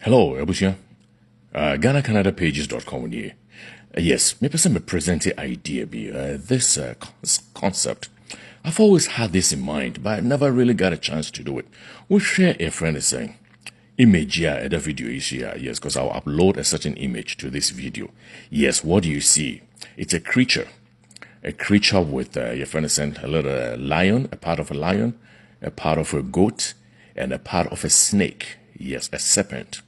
Hello, Ebusia. GhanaCanadaPages.com here. Yes, me person me present the idea be this concept. I've always had this in mind, but I never really got a chance to do it. We'll share a friend is saying image here at the video is here. Yes, because I'll upload a certain image to this video. Yes, what do you see? It's a creature with your friend is saying a little lion, a part of a lion, a part of a goat, and a part of a snake. Yes, a serpent.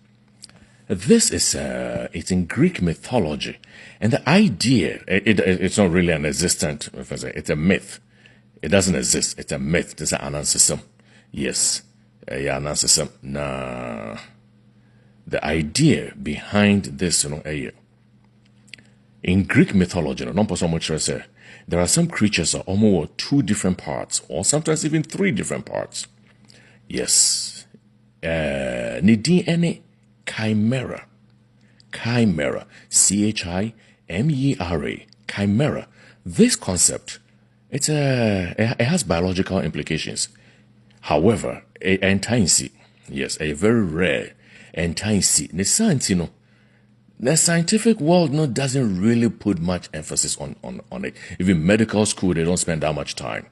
This is it's in Greek mythology, and the idea it's not really an existent. It's a myth. It doesn't exist. It's a myth. It's an system. Yes, yeah, an system. Nah, the idea behind this, in Greek mythology, not so much say there are some creatures that almost two different parts, or sometimes even three different parts. Yes, ni DNA. Chimera. Chimera. Chimera. Chimera. This concept, it has biological implications. However, yes, a very rare the scientific world doesn't really put much emphasis on it. Even medical school, they don't spend that much time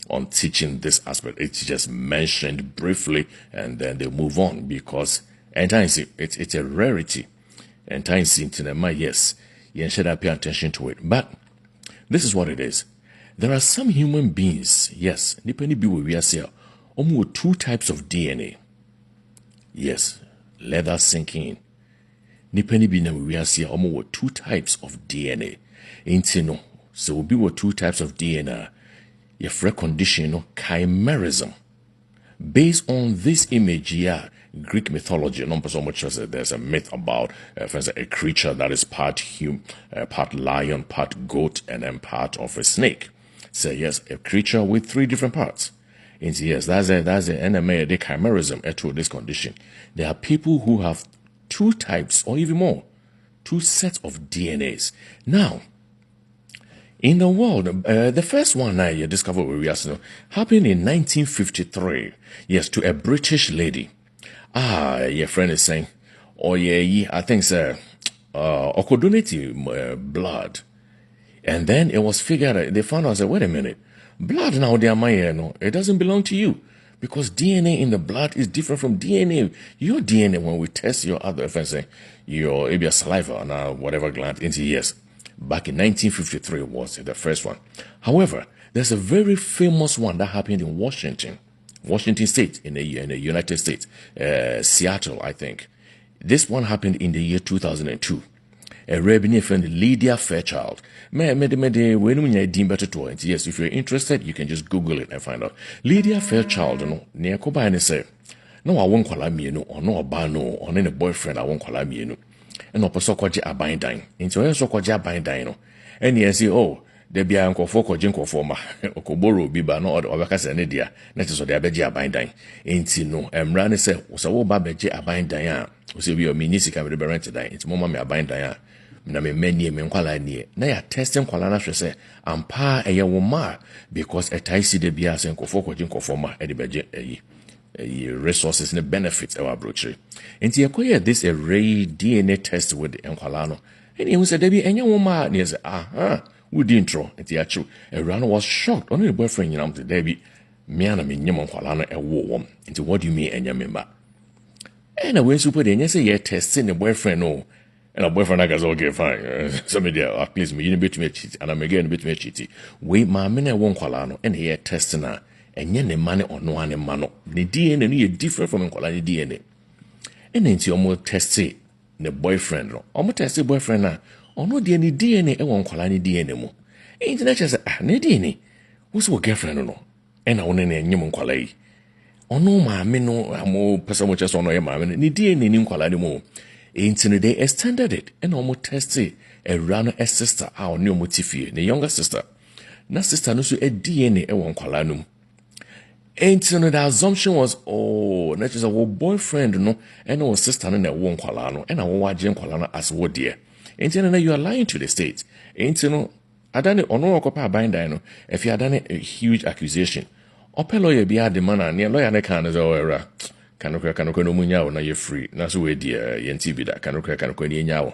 on teaching this aspect. It's just mentioned briefly and then they move on because it's a rarity. And yes, you should pay attention to it. But this is what it is. There are some human beings, yes, depending we are saying, almost two types of DNA. Yes, let that sink in. Depending we are saying almost two types of DNA. So we were two types of DNA. Your fresh condition, chimerism. Based on this image here, Greek mythology, not so much as there's a myth about for instance, a creature that is part part lion, part goat, and then part of a snake. So yes, a creature with three different parts. And yes, that's the enemy, the chimerism to this condition. There are people who have two types or even more, two sets of DNAs. Now, in the world, the first one you discovered happened in 1953. Yes, to a British lady. Your friend is saying, oh yeah, I think so. Could donate blood. And then it was figured out, they found out, wait a minute, blood now, it doesn't belong to you. Because DNA in the blood is different from DNA. Your DNA, when we test your other, if I say, your saliva or whatever gland into yes. Back in 1953 was the first one. However, there's a very famous one that happened in Washington State, in the United States, Seattle, I think. This one happened in the year 2002. A Rabbi friend, Lydia Fairchild. Yes, if you're interested, you can just Google it and find out. Lydia Fairchild, near Koba and say, no, I won't call me, or no, or any boyfriend, I won't call me. And also kwaje aban into so kwaje aban and yes oh there be anko for kwaje nko for ma okoboro bi ba no obeka se ne dia na so de abeje aban dan enti no emra ne se so wo ba beje aban dan a o se bi o mi nisika me be rent dan enti mo ma me aban dan a na me manie me nkwala nie na ya testing kwala na hwe se ampa eye wo ma because etaisi de bia se nko for kwaje nko for ma e de beje resources and the benefits of our brochure. And you acquire this array DNA test with the Enqualano. And he said, Debbie, and your woman, he said, we didn't throw. And the actual, Rana was shocked. Only the boyfriend, to Debbie, Miana, me, Yaman Qualana, a war. Into what do you mean, and your member? And I went super, then you say, yeah, testing the boyfriend, no. And a boyfriend, I guess, okay, fine. Somebody there, please me, you bit me cheat, and I'm again a bit me cheaty. Wait, my men, won't Qualano, and here testing her. And yen the money or no one mano. The DNA is different from the DNA. And then you almost test it the boyfriend. Almost test the boyfriend now. Or no DNA e won't call any DNA mo. Internet says ne DNA. What's your girlfriend no? And I want any nyum kwala. Or no ma me no amo person mo just on no ma me ni DNA ni kwala ni mo. Internet they extended it and almost test it. A runner a sister our new motifi, the younger sister. Na sister no so a DNA e won't kwala no. And so the assumption was, oh, that is our boyfriend, no, and our sister and a one qualano, and our wajan qualano as what dear. And then you are lying to the state. And so, I done it on no occupy bind, if you had done a huge accusation. Or lawyer be the man, and your lawyer can as well. kanokra no munya na ye free na so we dia ye TV da kanokra ni nya.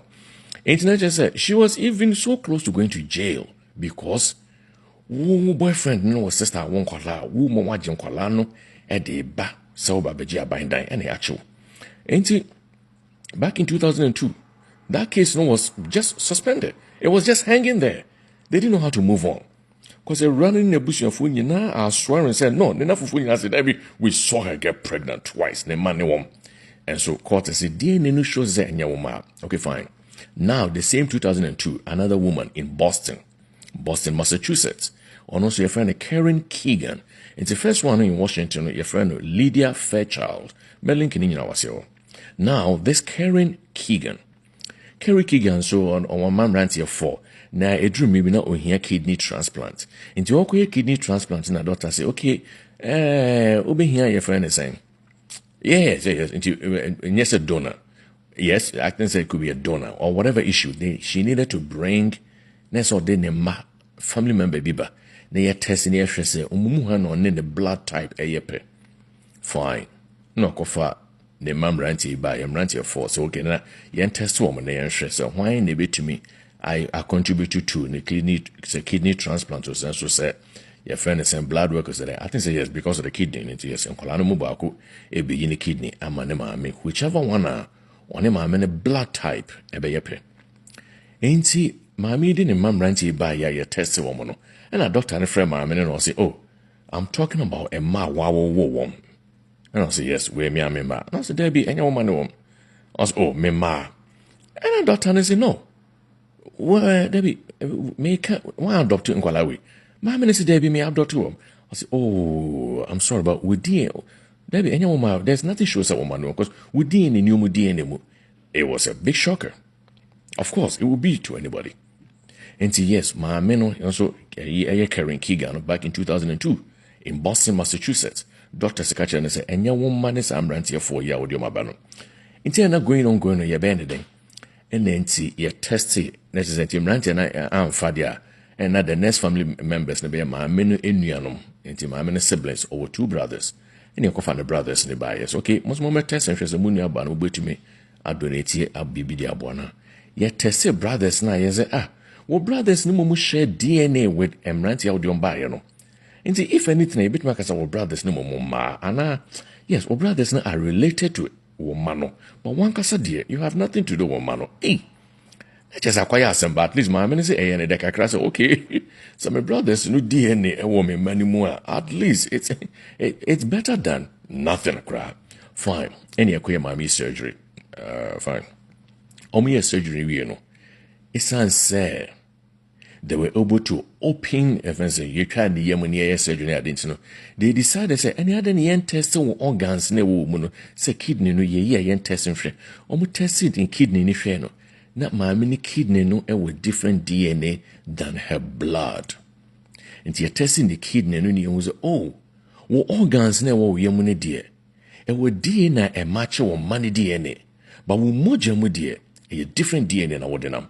Internet just said she was even so close to going to jail because wo boyfriend no was sister won kwala wo mo waje kwala no e de ba so ba beji abandan and actual. Enti back in 2002 that case no was just suspended. It was just hanging there. They didn't know how to move on. Because they're running in the bush and Funyina are swearing and said, no, enough of Funyina said, we saw her get pregnant twice. And so court said, DNA no shows that in your woman. Okay, fine. Now, the same 2002, another woman in Boston, Massachusetts, and also your friend Karen Keegan. It's the first one in Washington, your friend Lydia Fairchild. Now, this Karen Keegan, so on one man ran here for. Now, a dream maybe not on here kidney transplant. Into okay kidney transplant, and a doctor say, okay, over here your friend is saying, yes. Into yes, a donor. Yes, I can say it could be a donor or whatever issue. She needed to bring next or then family member biba. They are testing the say umuhan on the blood type a fine. No kofa the mam ranty by ranty for so okay na yen test woman they so why they be to me. I contributed to the kidney transplant or so say your friend is blood workers there. I think say yes because of the kidney. Yes, and kolano mubako e be in the kidney amanema whichever one on a blood type ebe yepe. Ain't mammy didn't mam ranty by ya test woman and a doctor and a friend mammy and I'll say, oh, I'm talking about a wow woman. And I'll say, yes, where me and ma. And I'll say, there be any woman. I'll say, oh, me ma. And a doctor and say, no. Well, Debbie, make one doctor in Kualawi. My minister, Debbie, may have doctor. I say, oh, I'm sorry, but we did. Debbie, any woman, there's nothing shows a woman because we did in new DNA. It was a big shocker. Of course, it would be to anybody. And see, yes, my men also Karen Keegan back in 2002 in Boston, Massachusetts. Dr. Sekacha said, and your woman is here for ya with your mabano. Until not going on your banding. And then see your testy necessary ranting and fadia and not the next family members be my menu in Yanum into my many siblings over two brothers and you can find the brothers in the bias. Okay, most moment test and the munia ban will to me. I donate here a bibi diabona. Yet test brothers na yes well brothers no more share DNA with Emranti audion bayano. And if anything a bit like our brothers no more ma and yes, our brothers now are related to it. Womano, but one casa dear, you have nothing to do with mano. Hey, let's just acquire some, but at least my man say, and the crash, okay. So my brothers no DNA a woman many more. At least it's better than nothing. Crap, fine. Any acquire my surgery, fine. Only surgery, you know. It's unsaid. They were able to open you tried the Yemenia surgery. I didn't know. They decided say any other yen testing organs ne woman say kidney no yen testing free. Tested in kidney ni free no. Not my mini kidney no with different DNA than her blood. And you're testing the kidney no you was oh organs ne wo yemune dear. And with DNA a match or money DNA. But we moja mu dear a different DNA na wodenam.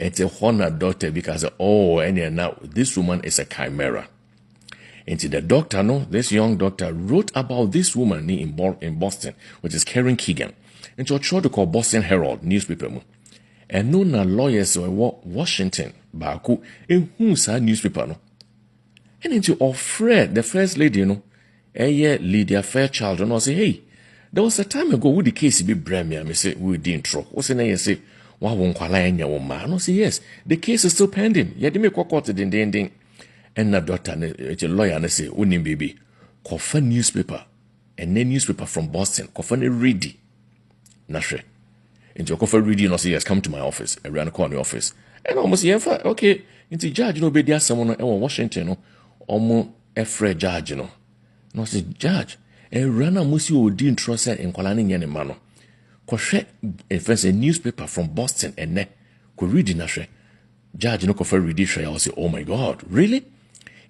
It's a honor doctor because and now this woman is a chimera. And the doctor, this young doctor wrote about this woman in Boston, which is Karen Keegan. And so tried to call Boston Herald newspaper. And no na lawyers in Washington, Baku, in who's a newspaper. And into Fred, the first lady, Lydia Fairchild, and I say, hey, there was a time ago with the case be brand me, say, we didn't try. What's the name? Say, why won't kwala woman? No, say yes. The case is still pending. Yeah, they make court ding. And the doctor, a lawyer, and say, "Unim baby, coffee newspaper, and then newspaper from Boston, coffee ready." Nashe, into coffee ready, no say yes, come to my office. I ran the corner office, and almost okay. Into judge, be there someone in Washington, almost a Fred judge, no say judge, and ran a musi odin trust in kwala any mano. Koshe a newspaper from Boston and ne could read in a judge no cofer read it. I say, oh my God, really?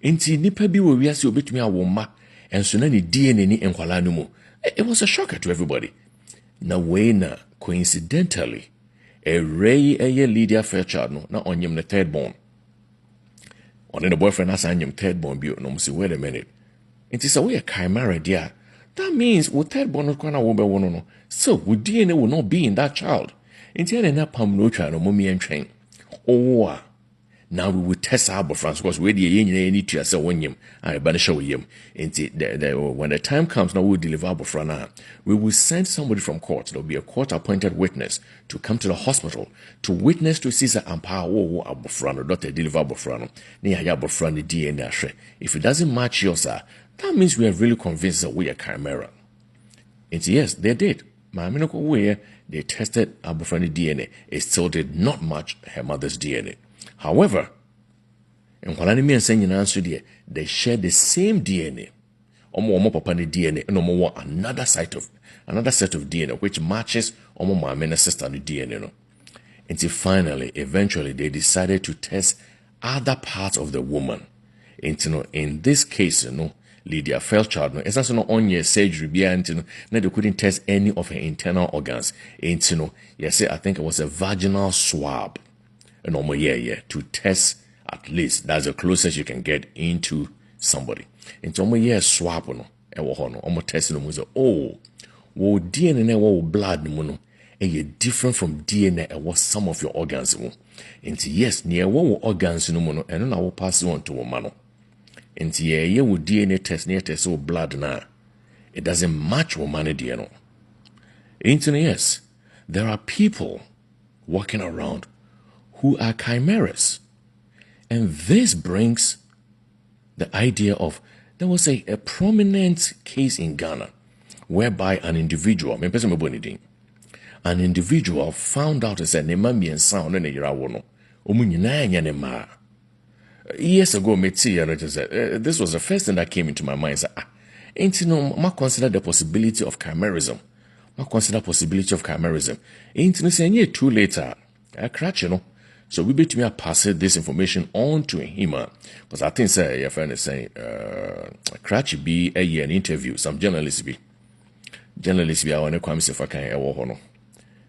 Inti nipa bi we see obet me awoma and so na ni DNA ni enkwala no mu. It was a shocker to everybody. Na we na coincidentally a Lydia Fairchild na onyem the third born. On the boyfriend as anyem third born bi no say wait a minute. Inti say we a chimera dia that means with third born no, so with DNA will not be in that child. Until na pam no try no mommy and train. Oh, now we will test our friends because we need to say when I better show him. When the time comes, now we'll deliver our we will send somebody from court. There will be a court-appointed witness to come to the hospital to witness to Caesar and power abofrano, not a deliver abofrano. Near abofrano DNA. If it doesn't match yours, that means we are really convinced that we are chimera. And yes, they did. They tested abofrano DNA. It still did not match her mother's DNA. However, they share the same DNA. Papa DNA and another set of DNA which matches mama and sister DNA. Until finally, eventually, they decided to test other parts of the woman. In this case, Lydia Fairchild, it's also not on your surgery, they couldn't test any of her internal organs. I think it was a vaginal swab. To test at least that's the closest you can get into somebody. Into swab test DNA blood different from DNA some of your organs. Yes, near organs and then I will pass on to a man. With DNA test near test blood na it doesn't match woman DNA. Yes, there are people walking around who are chimeras. And this brings the idea of, there was a prominent case in Ghana whereby an individual found out and said, years ago, this was the first thing that came into my mind. I consider the possibility of chimerism. Ain't too later, I crash, So we bet me pass this information on to him. Because I think your friend is saying Cratchy be an interview. Some journalists be I want to come if I can me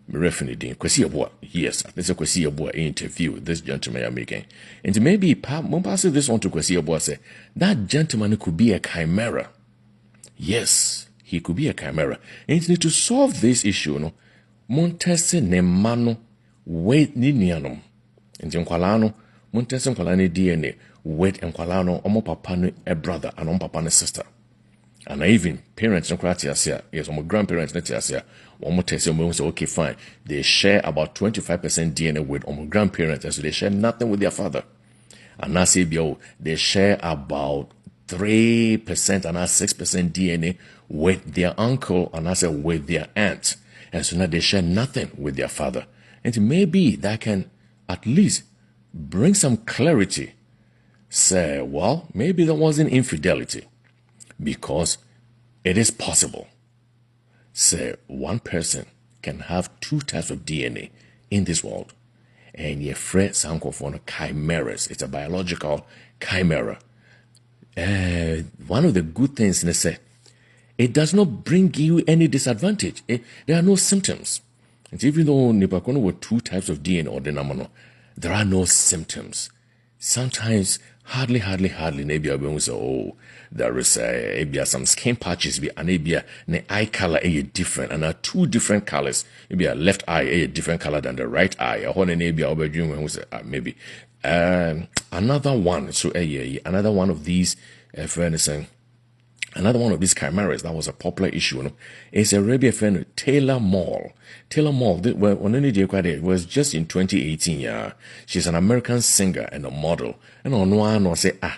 referring Kwesi Abua. Yes, this is a Kwesi Abua interview this gentleman are making. And maybe pass this on to Kwesi Abua say that gentleman could be a chimera. Yes, he could be a chimera. And to solve this issue, Montese Nemano wait ninianum. Nti nkwala no montese nkwala ne DNA with nkwala no omo papa no a brother and omo papa no sister. And even parents no kwati asia, yes, omo grandparents no asia, omo tese omo say okay fine. They share about 25% DNA with omo grandparents, and so they share nothing with their father. And now say they share about 3% and 6% DNA with their uncle and also with their aunt. And so now they share nothing with their father. And maybe that can at least bring some clarity. Say, well, maybe there wasn't infidelity because it is possible. Say, one person can have two types of DNA in this world. And you're afraid some of chimeras. It's a biological chimera. One of the good things, they say, it does not bring you any disadvantage. There are no symptoms. And even though Nipakono were two types of DNA or the there are no symptoms. Sometimes, hardly, maybe I say, oh, there is some skin patches, and maybe the eye color is different, and are two different colors. Maybe a left eye is a different color than the right eye. Or maybe another one. So another one of these, another one of these chimeras that was a popular issue is a Arabia friend Taylor Mall. Taylor Mall, it was just in 2018. Yeah, she's an American singer and a model. And on one, I say, I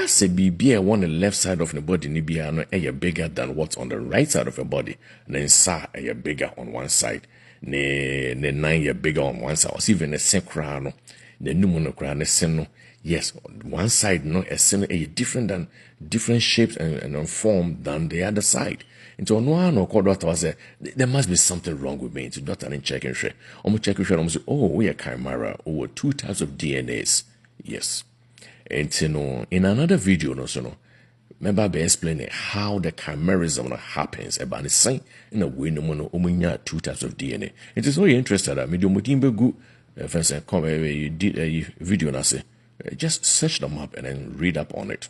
say, be on the left side of the body, ni bigger than what's on the right side of your body. And then sa bigger on one side. Ne 9 bigger on one side. Or even the same crown, the numono crown, the same. Yes, one side a different shapes and form than the other side. Into one or doctor say there must be something wrong with me. Into doctor and check and share. Check and share. Say, oh, we are chimera. Oh, two types of DNAs. Yes. And in another video, remember be explaining how the chimerism happens. About the same in a way, two types of DNA. It is very interesting that medium good. Come, you did a video and I say. Just search them up and then read up on it.